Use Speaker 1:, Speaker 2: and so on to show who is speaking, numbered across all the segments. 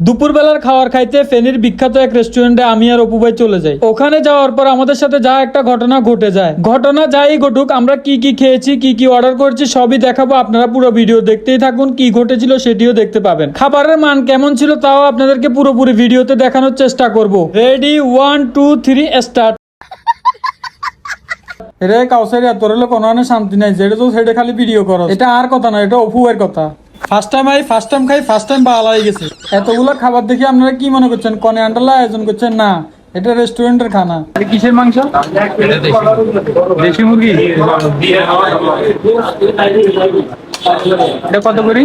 Speaker 1: দুপুরবেলার খাবার খাইতে ফেনীর বিখ্যাত এক রেস্টুরেন্টে আমি আর অপু ভাই চলে যাই। ওখানে যাওয়ার পর আমাদের সাথে যা একটা ঘটনা ঘটে যায়, ঘটনা যাই ঘটুক, আমরা কি কি খেয়েছি, কি কি অর্ডার করেছি সবই দেখাবো। আপনারা পুরো ভিডিও দেখতেই থাকুন, কি ঘটেছিল সেটিও দেখতে পাবেন। খাবারের মান কেমন ছিল তাও আপনাদেরকে পুরোপুরি ভিডিওতে দেখানোর চেষ্টা করব। Ready, 1 2 3 start. রে কাউসারিয়া, তোর হলো কোনো শান্তি নাই, যেটা তো সেটা খালি ভিডিও করো। এটা আর কথা না, এটা অপু ভাইয়ের কথা। ফার্স্ট টাইম খাই, ফার্স্ট টাইম ভালো হয়ে গেছে। এতগুলো খাবার দেখে আপনারা কি মনে করছেন কনে আন্ডারলা আয়োজন করছেন? না, এটা রেস্টুরেন্টের খানা। কিসের মাংস? দেশি মুরগি। এটা কত করি?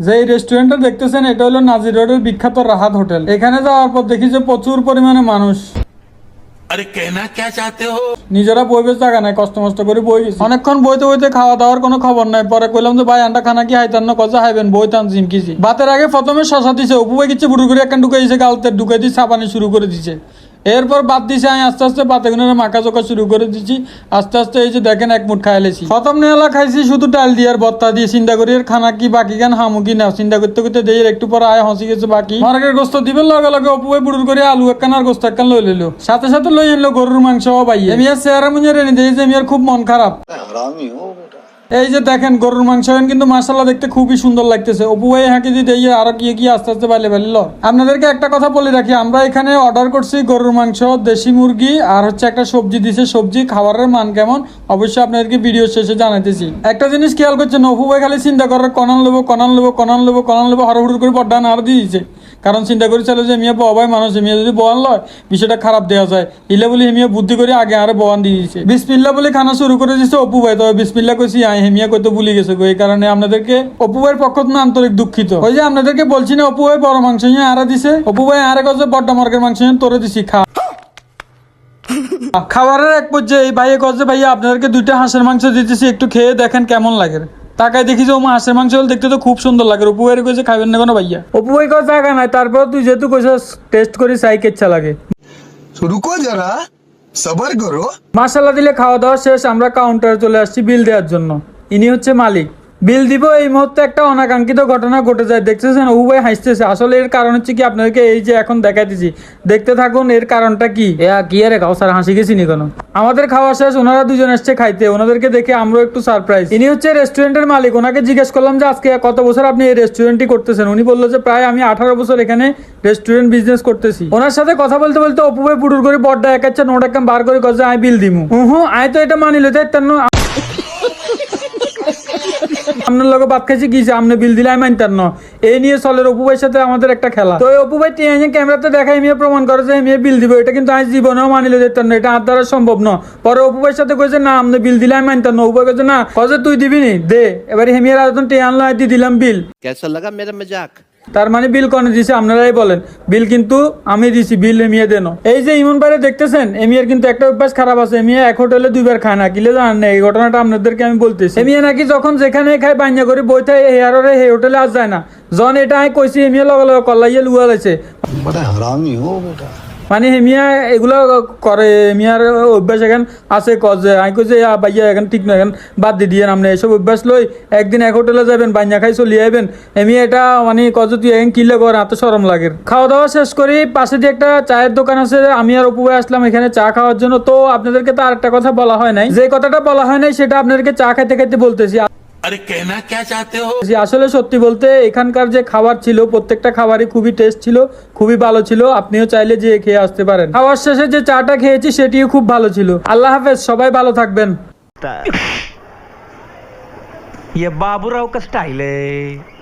Speaker 1: যে রেস্টুরেন্টটা দেখতেছেন এটা হলো নাজির রোডের বিখ্যাত রাহাত হোটেল। এখানে যাওয়ার পর দেখি যে প্রচুর পরিমাণে মানুষ। আরে কেনা কে চাতে হো? নিজেরা বইবে জায়গা নাই, কষ্ট মষ্ট করে বই গেছি। অনেকক্ষণ বইতে বইতে খাওয়া দাওয়ার কোনো খবর নাই। পরে কইলাম যে ভাই আন্ডা খানা কি হাইতান না, কজা হাইবেন বইতান জিমকিছি। ভাতের আগে প্রথমে শশা দিছে, অপু ভাই কিচ্ছে বুড়ো করে একটা ঢুকাই দিছে, গালতে ঢুকাই দিয়ে চাপানি শুরু করে দিছে। এরপর বাদ দিছে, আমি আস্তে আস্তে পাতেগুনের মাখা চোখা শুরু করে দিচ্ছি। আস্তে আস্তে এই যে দেখেন এক মুঠ খাইলেছি। প্রথম নেলা খাইছি শুধু ডাল দিয়ে আর ভর্তা দিয়ে। চিন্তা করি এর খানা কি বাকি গান হামুকি না, চিন্তা করতে করতে দেই একটু পরে আয় হসি গেছে বাকি। মার্কের গোস্ত দিবেন লগে লগে অপু ভাই বুড়ুর করে আলু একখান আর গোস্ত একখান লই লইলো। সাথে সাথে লই আনলো গরুর মাংস ভাই। আমি আর চেহারা মুഞ്ഞে রেনি দেই যে আমি আর খুব মন খারাপ। এই যে দেখেন গরুর মাংস কিন্তু মাশাআল্লাহ দেখতে খুবই সুন্দর লাগতেছে। অপু ভাই হাঁকি দিয়ে এই আরো কি আস্তে আস্তে বাইলে বাইল। আপনাদেরকে একটা কথা বলে রাখি, আমরা এখানে অর্ডার করছি গরুর মাংস, দেশি মুরগি আর হচ্ছে একটা সবজি দিছে। সবজি খাবারের মান কেমন অবশ্যই আপনাদেরকে ভিডিও শেষে জানাইতেছি। একটা জিনিস খেয়াল করছেন, অপু ভাই খালি চিন্তা করে কনান লেবো হরহুড় করে বড্ডা আর দিয়ে দিচ্ছে। কারণ চিন্তা করে চলে যে মিয়া ববাই মানুষ, মিয়া যদি বয়ান লয় বিষয়টা খারাপ দেওয়া যায়। ইলে বলি হেমিয়া বুদ্ধি করে আগে আরে বয়ান দিয়ে দিচ্ছে। বিসমিল্লাহ বলে খানা শুরু করে দিচ্ছে অপু ভাই। তবে বিসমিল্লাহ কইছি হেমিয়া কইতে ভুলে গেছে। এই কারণে আপনাদেরকে অপু ভাইয়ের পক্ষ থেকে আন্তরিক দুঃখিত। ওই যে আপনাদেরকে বলছি না অপু ভাই বড় মাংস নিয়ে আরে দিছে, অপু ভাই আরে কছে বড্ডা মার্গের মাংস নিয়ে তোরে দিছি খা। খাবারের এক পর্যায়ে এই ভাইয়ে কছে ভাইয়া আপনাদেরকে 2টা হাঁসের মাংস দিতেছি, একটু খেয়ে দেখেন কেমন লাগে। তাকায় দেখি যে হাঁসের মাংস দেখতে তো খুব সুন্দর লাগে। অপু ভাইয়ের কইছে খাবেন না কোনো ভাইয়া? অপু ভাই কয় জায়গা নাই, তারপর তুই যেহেতু কইছস টেস্ট করি চাই কেচ্ছা লাগে।
Speaker 2: রুকো যারা, সবার করো।
Speaker 1: মাশাআল্লাহ দিলে খাওয়া দাওয়া শেষ, আমরা কাউন্টারে চলে আসছি বিল দেওয়ার জন্য। ইনি হচ্ছে মালিক। বিল দিব এই মুহূর্তে একটা অনাকাঙ্ক্ষিত ঘটনা ঘটে যায়। দেখতেছেন অপু ভাই হাসতেছে। আসলে এর কারণ হচ্ছে কি আপনাদেরকে এই যে এখন দেখাইতেছি, দেখতে থাকুন এর কারণটা কি। কি আরে খাও স্যার, হাসি গেছি নি কেন? আমাদের খাওয়া শেষ, ওনারা দুজন এসছে খাইতে। ওনাদেরকে দেখে আমরা একটু সারপ্রাইজ। ইনি হচ্ছে রেস্টুরেন্টের মালিক। ওনাকে জিজ্ঞেস করলাম যে আজকে কত বছর আপনি এই রেস্টুরেন্টই করতেছেন? উনি বললো যে প্রায় আমি 18 বছর এখানে রেস্টুরেন্ট বিজনেস করতেছি। ওনার সাথে কথা বলতে বলতে অপু ভাই বুড়ুর করে বড্ডা একাচ্ছে নোট একদম বার করে কছে আই বিল দিমু। আয় তো এটা মানিল তাই আপনার লগে বাদ খাইছি কি আপনি বিল দিলে আমি মানতাম না। এই নিয়ে চলের অপু ভাইয়ের সাথে আমাদের একটা খেলা। তো অপু ভাই ক্যামেরাতে দেখাই মেয়ে প্রমাণ করে যে মেয়ে বিল দিব। এটা কিন্তু আজ জীবনেও মানিলে দিতাম না, এটা আর দ্বারা সম্ভব না। পরে অপু ভাইয়ের সাথে কইছে না আপনি বিল দিলে আমি মানতাম না। অপু ভাই কইছে না, কজে তুই দিবি নি দে। এবারে হেমিয়ার আয়োজন টিয়া আনলো, দিয়ে দিলাম বিল।
Speaker 3: कैसा लगा मेरा मजाक?
Speaker 1: তার মানে বিল কনে দিছে আপনারাই বলেন? বিল কিন্তু আমি দিছি, বিল এমিয়ে দেন। এই যে ইমন ভাই দেখতেছেন, এমিয়ার কিন্তু একটা অভ্যাস খারাপ আছে। এমিয়া এক হোটেলে 2বার খায় না, কিলে জানেন না? এই ঘটনাটা আপনাদেরকে আমি বলতেছি। এমিয়া নাকি যখন যেখানে খায় বান্যা করে বই থাকে হেয়ারে হে হোটেলে আজ যায় না। জন এটা আমি কইছি, এমিয়া লগে লগে কল্লাইয়ে লুয়া লাইছে।
Speaker 2: বড় হারামি হো বেটা।
Speaker 1: মানে হেমিয়া এগুলো করে, হেমিয়ার অভ্যাস এখন আছে কজে। আমি কইছে ভাইয়া এখন ঠিক নয়, এখন বাদ দিয়ে আপনি এসব অভ্যাস লই। একদিন এক হোটেলে যাবেন, বান্যা খাই চলি আইবেন। হেমিয়া এটা মানে কজে তুই এখন কিলে কর, হাতে শরম লাগে। খাওয়া দাওয়া শেষ করি, পাশে দিয়ে একটা চায়ের দোকান আছে। আমি আর অপু ভাই আসলাম এখানে চা খাওয়ার জন্য। তো আপনাদেরকে তো আর একটা কথা বলা হয় নাই, যে কথাটা বলা হয় নাই সেটা আপনাদেরকে চা খাইতে খাইতে বলতেছি।
Speaker 2: আরে কেনা কে চাতে হো?
Speaker 1: আসলে সত্যি বলতে এখানকার যে খাবার ছিল প্রত্যেকটা খাবারই খুবই টেস্ট ছিল, খুবই ভালো ছিল। আপনিও চাইলে যে খেয়ে আসতে পারেন। খাওয়ার শেষে যে চাটা খেয়েছি সেটিও খুব ভালো ছিল। আল্লাহ হাফেজ, সবাই ভালো থাকবেন।
Speaker 4: ये बाबूराव का स्टाइल है।